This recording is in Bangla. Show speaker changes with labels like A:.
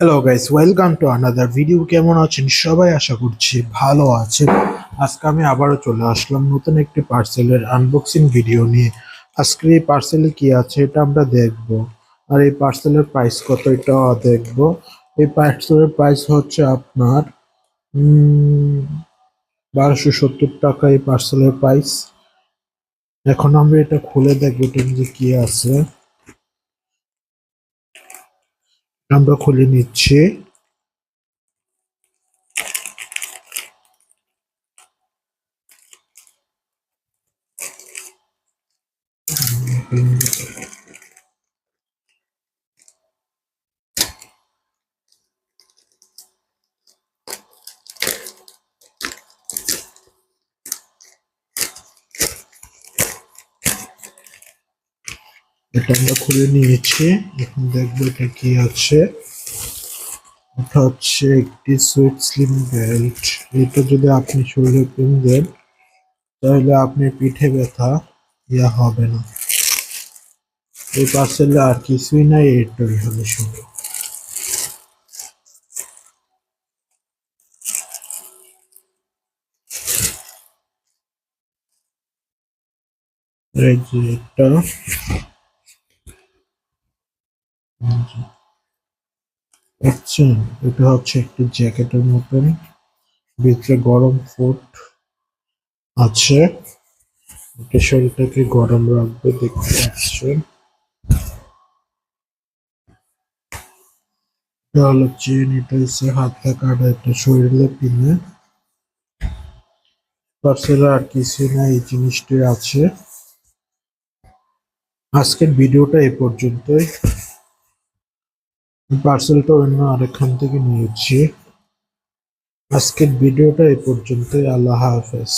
A: Hello guys, welcome to another video. কেমন আছেন সবাই? আশা করছি ভালো আছেন। আজকে আমি আবারও চলে আসলাম নতুন একটি পার্সেলের আনবক্সিং ভিডিও নিয়ে। আজকে এই পার্সেলে কি আছে এটা আমরা দেখব, আর এই পার্সেলের প্রাইস কত এটাও দেখব। এই পার্সেলের প্রাইস হচ্ছে আপনার 1270 টাকা এই পার্সেলের প্রাইস। এখন আমরা এটা খুলে দেখবো এটার মধ্যে কি আছে। আমরা খুলে নিচ্ছি। এটা আমরা খুলে নিয়েছি। এখন দেখবো এটা কি আছে। এটা হচ্ছে একটি সুইট স্লিম বেল্ট। এটা যদি আপনি শরীরে দেন তাহলে আপনি পিঠে ব্যথা হবে না। এই পার্সেলে আর কিছুই নাই, এটাই হলো শুধু। এই যে এটা দেখছেন, এটা হচ্ছে একটি জ্যাকেটের মতন, ভিতরে গরম ফুট আছে। এটা শরীরটাকে গরম রাখবে, দেখতে পাচ্ছেন। এটা হলো চেন, এটা হচ্ছে হাতে কাটা, এটা শরীরে পিনে। পার্সেলে আর কিছু না, এই জিনিসটি আছে। আজকের ভিডিওটা এই পর্যন্তই। পার্সেলটা অন্য আরেকখান থেকে নিয়েছি। আজকের ভিডিওটা এই পর্যন্তই। আল্লাহ হাফেজ।